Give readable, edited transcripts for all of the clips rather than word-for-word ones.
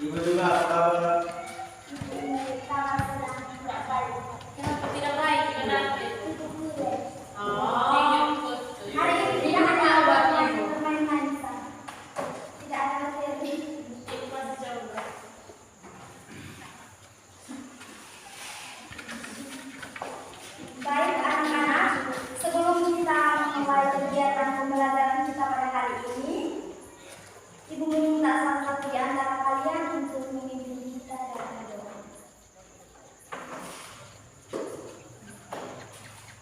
Ibu juga apa kabar? Kenapa tidak baik? Kenapa? Oh, Hari ini tidak ada obatnya, bermain-main saja. Tidak ada materi. Baik anak-anak, sebelum kita memulai kegiatan pembelajaran kita pada hari ini, Ibu meminta salah satu di antara kalian untuk memimpin kita dalam doa.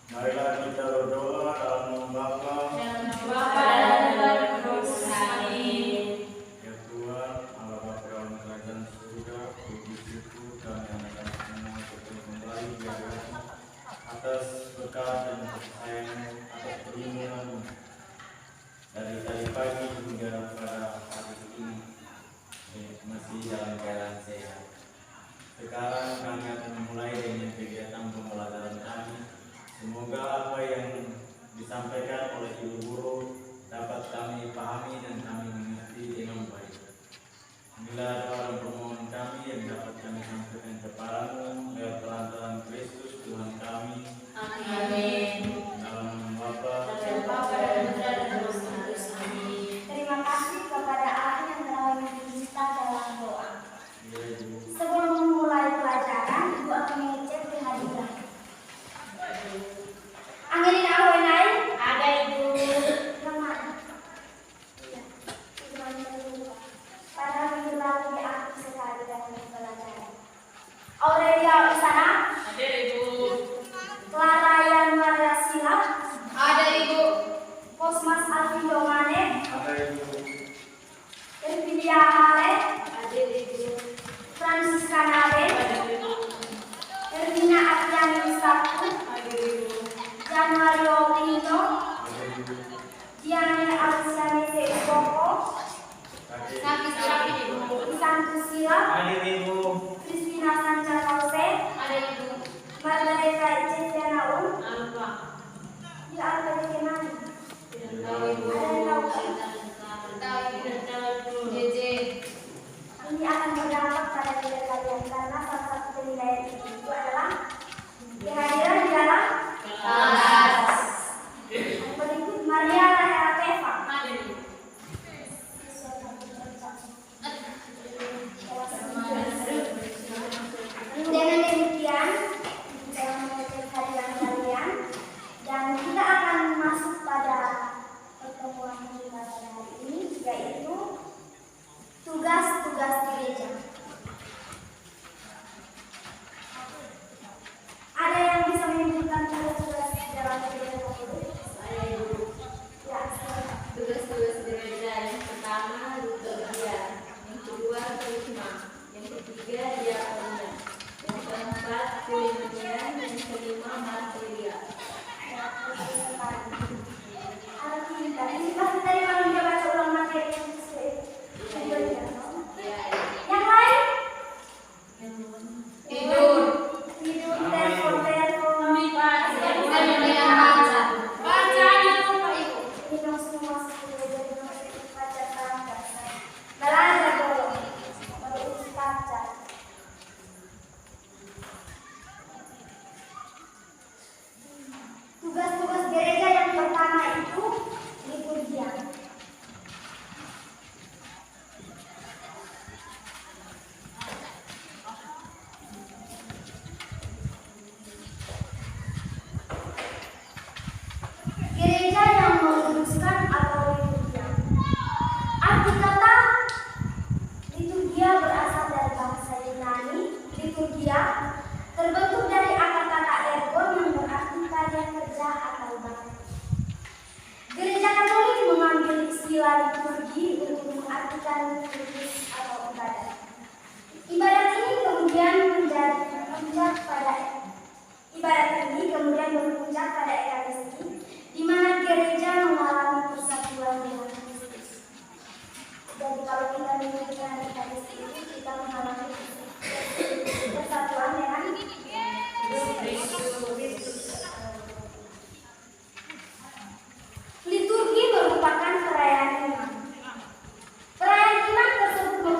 Marilah kita berdoa dalam nama Bapa dan Bapa dan Roh Amin. ya Tuhan, Allah Bapa dalam kerajaan surga, puji syukur kami akan semua untuk kembali diadakan atas berkat dan kesayangan atas perlindungan dari tadi pagi hingga pada hari ini masih dalam keadaan sehat. Sekarang kami akan memulai dengan kegiatan pembelajaran kami. Semoga apa yang disampaikan oleh ibu guru dapat kami pahami dan kami mengerti dengan baik. Inilah doa dan permohonan kami yang dapat kami sampaikan kepadamu lewat perantaraan Kristus Tuhan kami. Amin. Dalam nama Bapa Dan Bapa dan Putra dan Roh Kudus. Amin. Terima kasih kepada Allah yang telah memimpin kita dalam doa. ya Ibu. Sebelum memulai pelajaran, Ibu akan mengecek kehadiran. Angelina Awenai, Ada Ibu. pada minggu lalu diaktif sekali dalam pelajaran. Aurelia Usana, Ada Ibu. Clara Yanwaria Sila, Ada Ibu. Kosmas Alvindo Mane, Ada Ibu. Ervilia Hale, Ada Ibu. Francisca Nabe, Ada Ibu. Ervina Apriani Sabtu, Ada Ibu. Januario Pinto, Ada Ibu. Diane Alciane Seukoko, Kaki sirapi Ibu. Isantu Sila, Ada Ibu. Christina Sanca Kause, Ada Ibu. Margareta Icetiana Apa? dia apa dia kenal? Tidak tahu Ibu. Ada yang tahu kan? Tahu Ibu. Tidak tahu Ibu. Jeje. Ini akan berdampak pada diri kalian karena salah satu penilaian itu adalah kehadiran di dalam Kelas. yang berikut Maria Rahela Teva. Ada Ibu. Dengan demikian, saya mengecek kehadiran kalian dan kita akan masuk pada pertemuan kita pada hari ini, yaitu tugas-tugas gereja. Ada yang bisa menyebutkan tugas-tugas dalam gereja tersebut? Ada Ibu. Ya, silakan. Tugas-tugas gereja yang pertama liturgia, yang kedua karisma, yang ketiga diakonia, yang keempat kelimanian, yang kelima martiria. Ya, betul sekali. Ada kita. Ini pasti tadi malam dia baca ulang materi yang sebelumnya. Yang lain? Tidur. Tidur, telepon. Bacanya lupa Ibu. Minum semua sebelum jadi baca tangga. Belajar dulu. Baru urus baca. Tugas-tugas gereja yang pertama itu liturgia. Gereja yang menguruskan atau liturgia. Arti kata liturgia berasal dari bahasa Yunani. Liturgia terbentuk dari akar kata ergon yang berarti karya kerja atau bakti. Gereja Katolik mengambil istilah liturgi untuk mengartikan liturgis atau ibadat. Ibadat ini kemudian berpuncak pada ekaristi, di mana gereja mengalami persatuan dengan Kristus. Jadi kalau kita mengikuti ekaristi itu kita mengalami persatuan dengan Kristus. Liturgi merupakan perayaan iman. Perayaan iman tersebut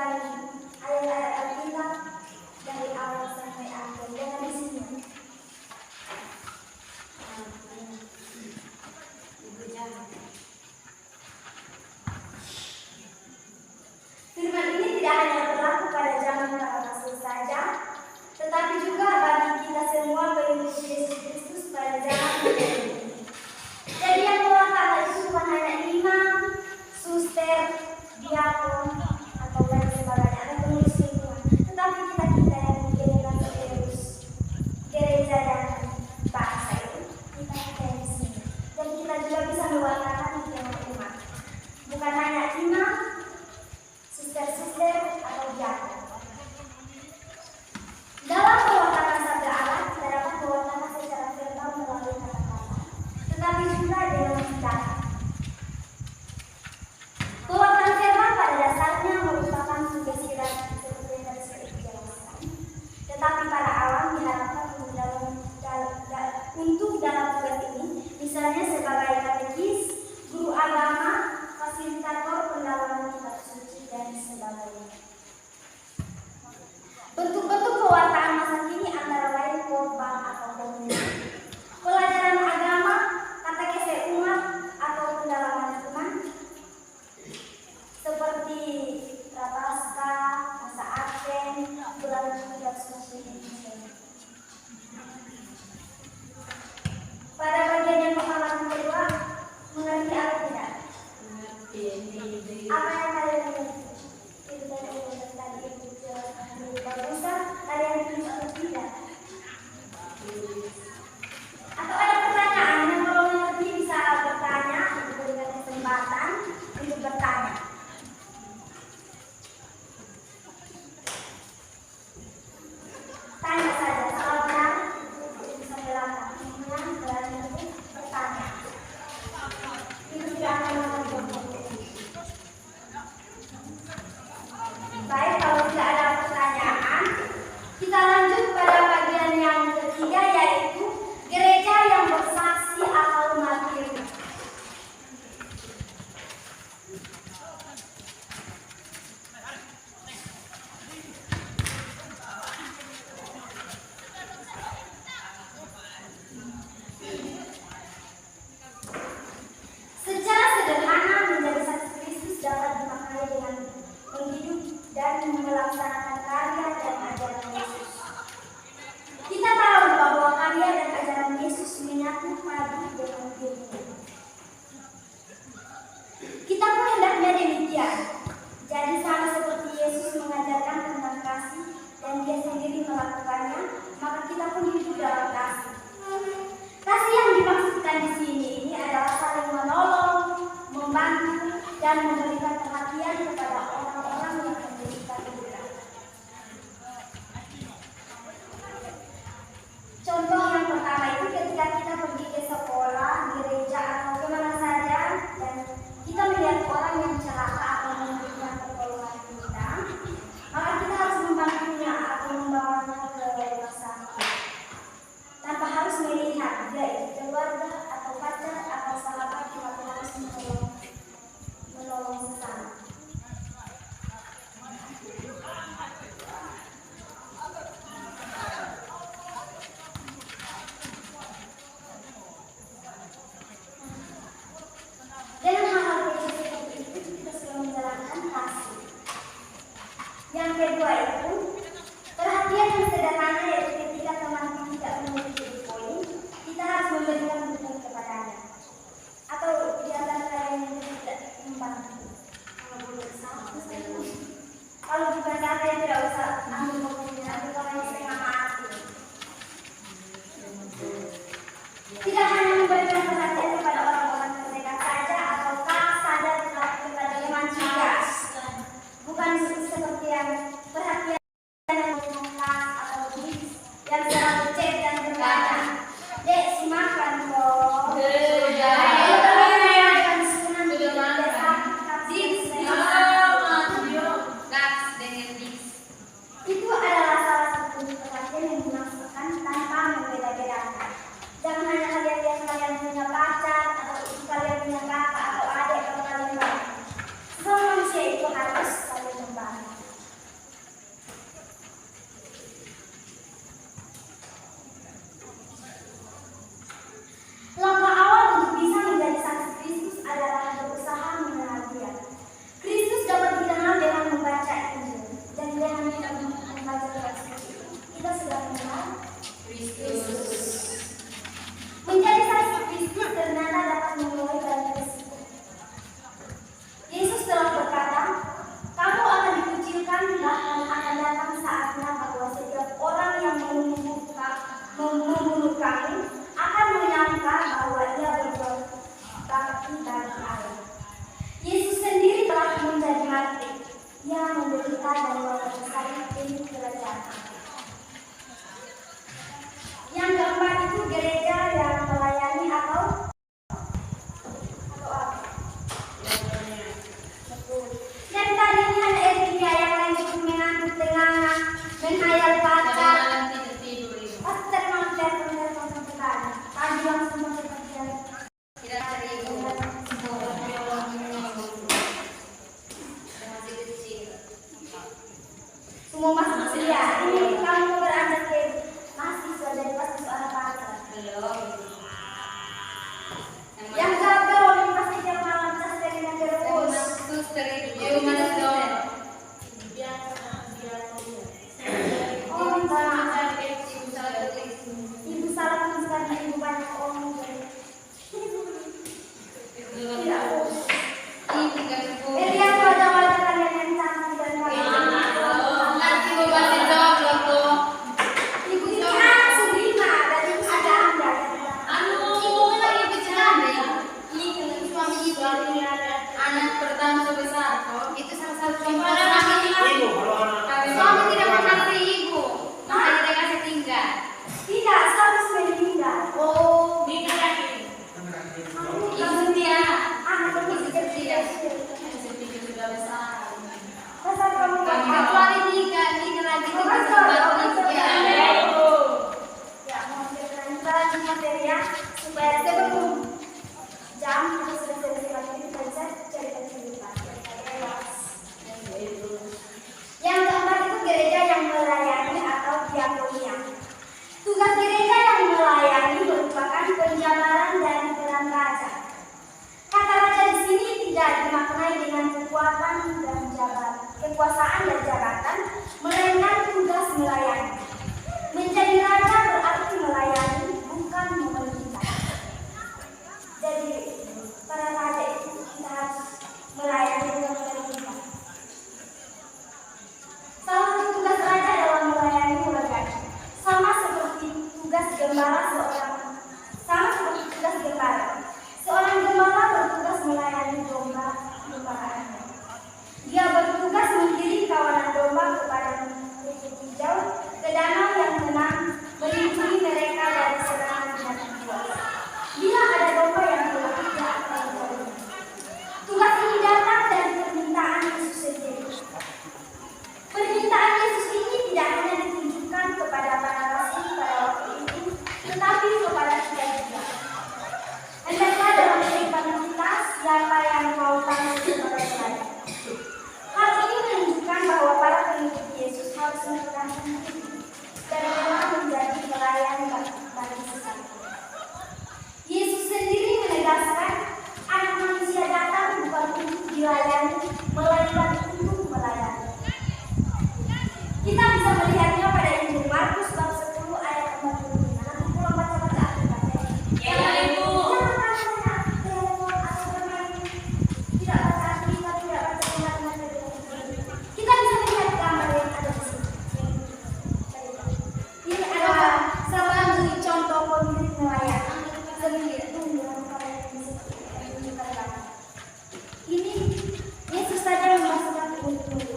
ulangi ayat-ayat Alkitab dari awal sampai akhir. Jangan di sini. Firman ini tidak hanya berlaku pada zaman para rasul saja, tetapi juga bagi kita semua pengikut Yesus Kristus pada zaman ini. Jadi yang mewakili itu bukan hanya imam, suster, diakon, atau lain sebagainya, ada pengurus lingkungan, tetapi kita yang menjadi pengurus gereja dan bangsa itu, kita yang di sini. Dan kita juga bisa mewakilkan umat. Bukan hanya imam, suster-suster, atau diakon. Dalam pewartaan sabda Allah tidak dapat mewartakan secara verbal melalui kata-kata, tetapi juga dengan tindakan. Pewartaan verbal pada dasarnya merupakan sugesti seperti yang tadi saya jelaskan, tetapi para awam diharapkan untuk dalam tugas ini, misalnya sebagai katekis, guru agama, fasilitator pendalaman kitab suci, dan sebagainya. Bentuk-bentuk pewartaan masa kini antara lain khotbah atau komunikasi, pelajaran agama, katekese umat atau pendalaman iman, seperti prapaskah, masa Advent, bulan kitab suci. Pada bagian yang pengalaman kedua, mengerti atau tidak? Apa yang kalian mengerti? Itu tadi itu bagusan, kalian tulis atau tidak? Atau ada pertanyaan yang kalau mengerti bisa bertanya, diberikan kesempatan untuk bertanya. Tanya saja, kalau benar bisa dilakukan. Kemudian berani untuk bertanya. Itu tidak akan menjawab. Baik, kalau tidak ada pertanyaan, kita lanjut pada bagian yang ketiga, yaitu gereja yang bersaksi atau martir. Secara sederhana, menjadi saksi Kristus dapat dimaknai dengan menghidup dan melaksanakan karya dan ajaran Yesus. Kita tahu bahwa karya dan ajaran Yesus menyatu padu dengan dirinya. Kita pun hendaknya demikian. Jadi sama seperti Yesus mengajarkan tentang kasih dan Dia sendiri melakukannya, maka kita pun hidup dalam kasih. Kasih yang dimaksudkan di sini ini adalah saling menolong, membantu, dan memberikan perhatian kepada orang-orang yang membutuhkan kita. Contoh yang pertama itu ketika kita pergi ke sekolah, gereja, atau kemana saja, dan kita melihat orang yang celaka atau membutuhkan pertolongan kita, maka kita harus membantunya atau membawanya ke rumah sakit. Tanpa harus melihat dia itu keluarga atau pacar atau sahabat, kita harus menolong sesama. Dengan hal-hal kecil seperti itu kita sudah menjalankan kasih. Yang kedua itu perhatian yang sederhana, yaitu ketika teman tidak memiliki poin, kita harus memberikan dukungan kepadanya. Atau di antara kalian yang tidak membantu. Kalau bukan kalian tidak usah ambil poinnya, nanti kalian setengah mati. Tidak hanya memberikan perhatian kepada orang-orang terdekat saja, ataukah sadar kepada teman juga. Bukan seperti yang perhatian yang mengangkat atau bis yang selalu cek dan bertanya, "Dek, si makan kok?" Itu adalah pemerintah dan warga besar ini kerajaan. Yang keempat itu gereja yang melayani atau apa? Betul. Dan tadinya ada Elia yang lain itu mengantuk tengah menghayal baca. Pasti teman-teman tadi langsung masuk kerja. Tidak cari ibu. Semua masuk kuliah. Ini kamu beranjak ke mahasiswa dari pasti seorang pastor. Belum. Yang gagal ini pasti tiap malam cas dari terus. Suster itu mana dong? Oh minta maaf. Ibu salah tulis karena ibu banyak omong. Tidak fokus. Lihat wajah-wajah kalian yang cantik dan kalian. Nanti gue pasti jawab loh tuh. Ibu ini anak Sudirma dan ibu ada Anda. Ibu kan lagi bicara deh. Ini kan suami ibu anak pertama sebesar kok. Itu salah satu contoh suami tidak menghargai ibu. Makanya dia kasih tinggal. Tidak, harus meninggal. Oh, dia yakin. Ibu dia Anak masih kecil kecil. kecil. Sudah besar. Pasal kamu Kecuali nikah lagi itu ya. Ya, mau cerita materi ya supaya sebelum jam harus selesai lagi kita bisa cerita cerita. Yang keempat itu gereja yang melayani atau diakonia. Tugas gereja yang melayani merupakan penjabaran dari peran raja. Kata raja di sini tidak dimaknai dengan kekuasaan dan jabatan, melainkan tugas melayani. Menjadi raja berarti melayani, bukan memerintah. Jadi para raja itu kita harus melayani dan memerintah. Salah satu tugas raja adalah melayani warga. Sama seperti tugas gembala Seorang gembala bertugas melayani domba-dombaannya. Dia bertugas mengiring kawanan domba kepada bukit hijau, ke danau yang tenang, melindungi mereka dari serangan binatang buas. Bila ada domba yang tidak akan mencari. Tugas ini datang dari permintaan Yesus sendiri. Permintaan Yesus ini tidak hanya ditunjukkan kepada para rasul pada waktu itu, tetapi kepada kita juga. Hendaklah dalam kehidupan kita siapa yang mau tahu kepada saya. Hal ini menunjukkan bahwa para pengikut Yesus harus merendahkan diri dan rela menjadi pelayan bagi sesama. Yesus sendiri menegaskan, Anak Manusia datang bukan untuk dilayani, melainkan untuk melayani. Kita bisa melihatnya pada Injil Markus bab 10 ayat 45. Nanti pulang baca-baca Alkitabnya. Ya, Ibu. Tidak baca Alkitab, tidak baca benar-benar. Kita bisa melihat gambar yang ada di sini. Ini adalah salah satu contoh konkret nelayan. Ini Yesus saja memasukkan kulit-kulit.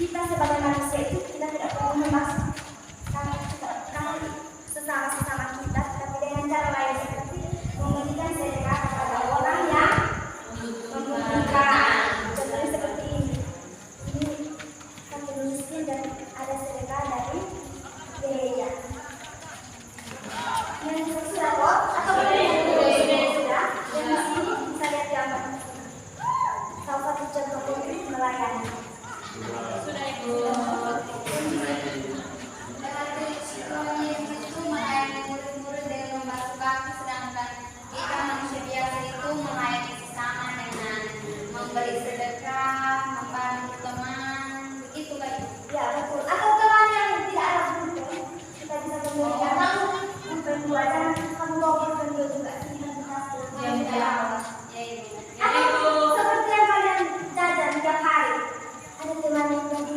Kita sebagai manusia itu kita tidak perlu memasukkan sesama kita, tapi dengan cara lain seperti memberikan sedekah kepada orang yang membutuhkan. Contohnya seperti ini. Ini fakir miskin dan ada sedekah dari gereja. Yang sudah kok atau sudah? Dan di sini bisa lihat gambar. Salah satu contoh konkret melayani. Sudah Ibu. Itu melayani murid-murid dengan membasuh kaki, sedangkan kita manusia biasa itu melayani sesama dengan memberi sedekah, membantu teman, begitu kan? Ya betul. Atau teman yang tidak ada pulpen, kita bisa memberikan pulpen dua dan kamu mau pulpen dua juga kita bisa. Ya Ibu. Atau seperti yang kalian jajan tiap hari. Ada teman yang jadi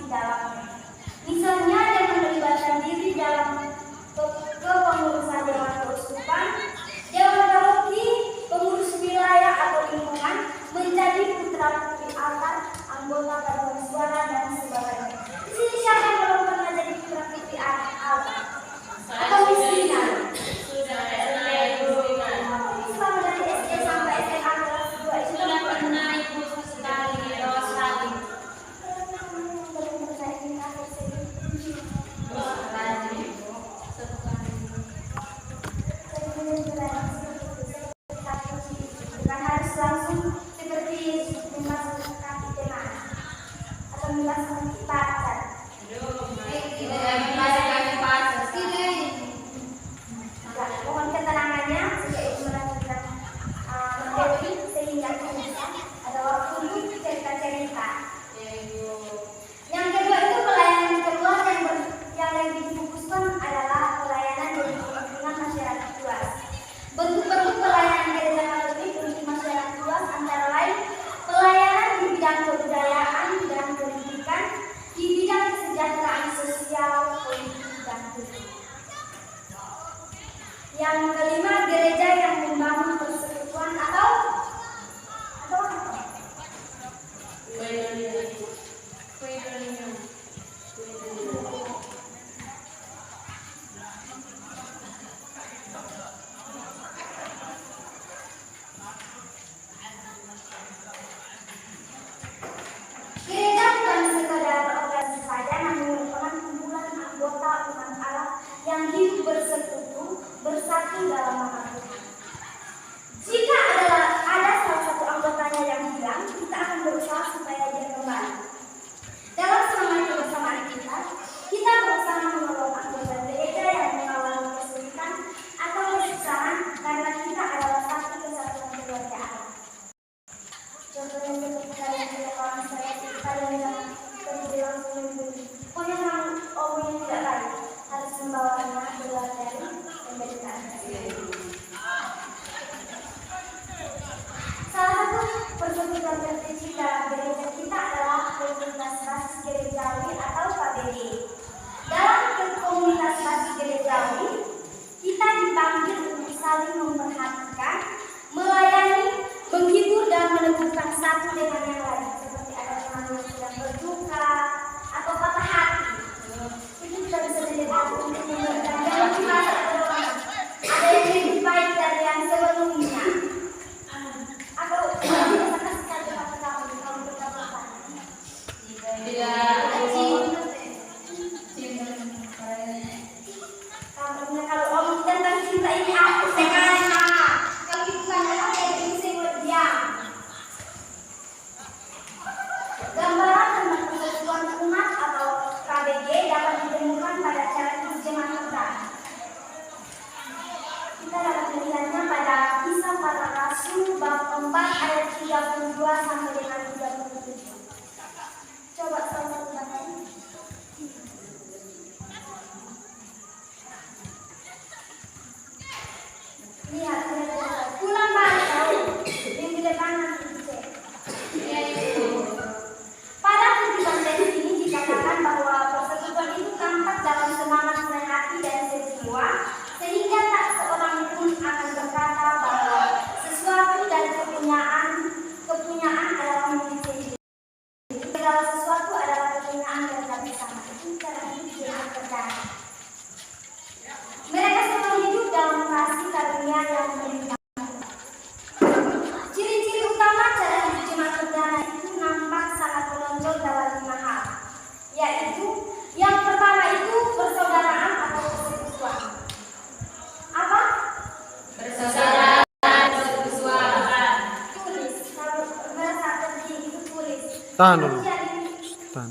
di dalamnya. Misalnya dengan melibatkan diri dalam kepengurusan dewan keuskupan, dewan paroki, pengurus wilayah atau lingkungan, menjadi putra-putri altar, anggota paduan suara dan sebagainya. Di sini siapa yang belum pernah jadi putra-putri altar? Atau misinya? Selama dari SD sampai SMA kelas 2 itu Sudah pernah ibu sekali sekali. Bukan harus langsung seperti memasukkan tema atau memasukkan pacar. Mohon ketenangannya jika ibu melanjutkan materi sehingga bisa ada waktu untuk cerita-cerita. Yang kedua itu pelayanan kedua yang lebih difokuskan adalah pelayanan dari lingkungan masyarakat luas. Bentuk-bentuk pelayanan gereja Katolik untuk masyarakat luas antara lain pelayanan di bidang kebudayaan dan pendidikan, di bidang kesejahteraan sosial, politik, dan kultur. Yang kelima, gereja yang membangun persekutuan atau apa? Gereja bukan sekadar organisasi saja, namun merupakan kumpulan anggota umat Allah yang hidup bersekutu, bersatu dalam nama Tuhan. Jika ada salah satu anggotanya yang hilang, kita akan berusaha supaya dia kembali. Dalam semangat kebersamaan kita berusaha menolong anggota gereja yang mengalami kesulitan atau kesusahan karena kita adalah satu kesatuan keluarga Allah. Contohnya seperti kalian tidak kawan saya, kalian yang terbilang sembunyi. Pokoknya orang yang tidak baik harus membawanya keluar dari penderitaan. Salah satu persekutuan terkecil dalam gereja kita adalah komunitas basis gerejawi atau KBG. Dalam komunitas basis gerejawi, kita dipanggil untuk saling memperhatikan, melayani, menghibur dan meneguhkan satu dengan yang lain, seperti ada teman yang sedang berduka atau patah hati. Itu kita bisa dilihat untuk memberikan jalan masa pertolongan. Ada yang lebih baik dari yang sebelumnya. Atau kita bisa kasih satu kata kamu kalau kita bertanya. Kalau omong tentang cinta ini aku sekali kalau itu kan apa yang bisa buat dia. Gambaran tentang persatuan umat atau KBG dapat ditemukan pada cara jemaat Tuhan. Kita dapat melihatnya pada Kisah Para Rasul bab 4 ayat 32 sampai dengan 37. Coba salah satu baca. Lihat, pulang balik yang di depan nanti dicek. Pada kutipan teks ini dikatakan bahwa persekutuan itu tampak dalam semangat senang hati dan sejiwa, sehingga tak seorang pun akan berkata bahwa sesuatu dan kepunyaan adalah milik sendiri. Segala sesuatu adalah kepunyaan dan tak bersama. Itu cara hidup jemaat perdana. Mereka semua hidup dalam kasih karunia yang melimpah. Ciri-ciri utama cara hidup jemaat perdana itu nampak sangat menonjol dalam 5 hal, yaitu yang pertama itu persaudaraan atau persekutuan. Apa? Persaudaraan, persekutuan. Tulis. Kalau merasa penting itu tulis. Tahan dulu. Tahan.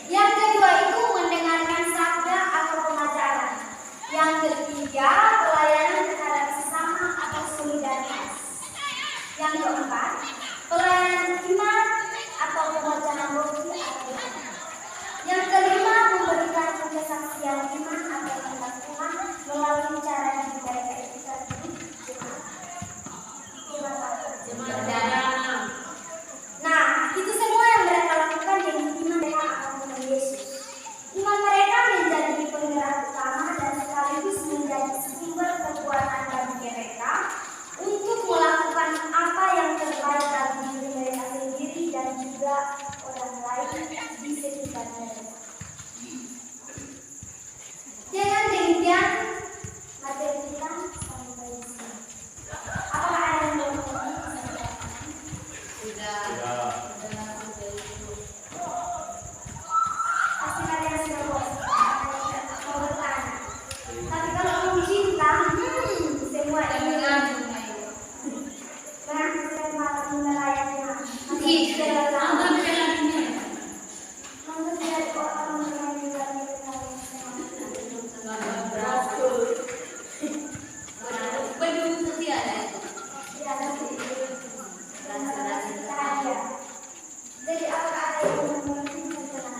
Yang kedua itu mendengarkan sabda atau pengajaran. Yang ketiga pelayanan terhadap sesama atau solidaritas. Yang keempat pelayanan iman atau pembacaan rohani atau doa. Yang kelima memberikan kesaksian iman atau tentang Tuhan melalui cara hidup mereka itu. Jemaat perdana. di sekitarnya. Dengan demikian, materi kita sampai di sini. Apakah ada yang mau bertanya? Sudah. Pasti kalian sudah bosan. Mau bertanya. Tapi kalau mau cinta, semua ini mengaku saya malah melayani. Jadi apakah ada yang mengerti tentang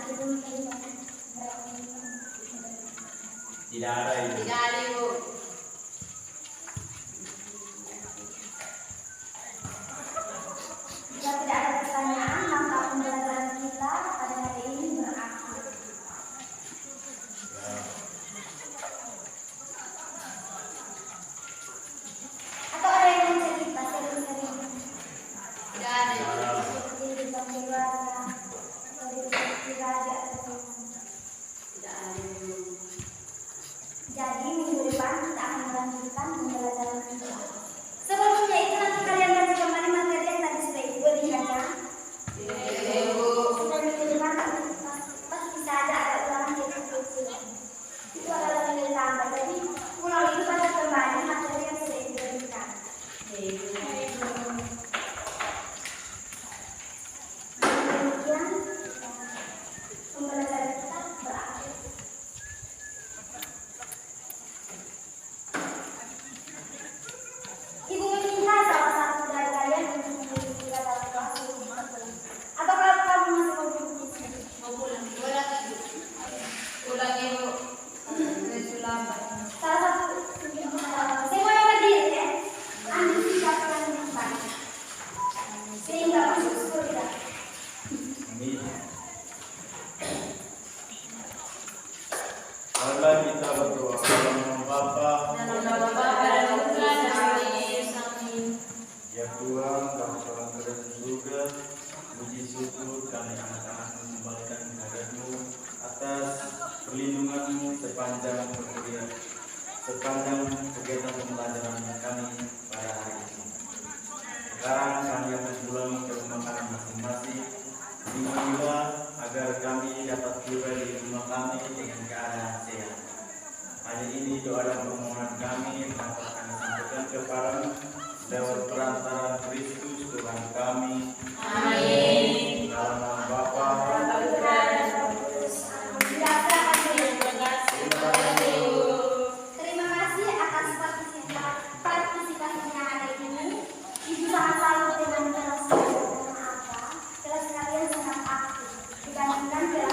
Tidak ada ini. Tidak ada, Ibu. Jika tidak ada pertanyaan, maka pembelajaran kita pada hari ini berakhir. Atau ada yang mau cerita sering-sering Tidak ada, Ibu. seperti tentang keluarga, atau di raja atau Tidak ada, Ibu. jadi minggu depan kita akan melanjutkan pembelajaran kita. Sebelumnya itu nanti kalian baca kembali materi yang tadi sudah ibu lihat ya. Sudah minggu depan pasti bisa ada ulangan kecil-kecil. Itu adalah nilai tambah. Jadi pulau itu baca kembali materi yang sudah ibu berikan. Demikian pembelajaran kita berakhir. Ibu meminta salah satu dari kalian untuk mengikuti kita dalam kelas ini. Atau kalau kamu masih mau duduk di sini? Mau pulang. Pulang, Ibu. Pulang, Ibu. Sudah lambat. Salah satu semua yang berdiri ya. Ambil sikap yang baik. Sehingga masuk surga. Amin. Marilah kita berdoa. Dalam nama Bapa, Dalam nama Bapa dan Putra dan Roh Kudus. Amin. ya Tuhan, kami telah berada di surga. Puji syukur kami anak-anak mengembalikan kehadirat-Mu atas perlindungan-Mu sepanjang kegiatan pembelajaran kami pada hari ini. Sekarang kami akan pulang ke rumah kami masing-masing. Lindungilah agar kami dapat tiba di rumah kami dengan keadaan sehat. Hanya ini doa dan permohonan kami dapat kami sampaikan kepada-Mu lewat perantaraan Kristus Tuhan kami. Amin. Dalam nama Bapa, Putra dan Roh Kudus. Amin. Terima kasih, Ibu. Terima kasih atas partisipasinya hari ini. Ibu sangat salut dengan kelas kalian sangat aktif dibandingkan kelas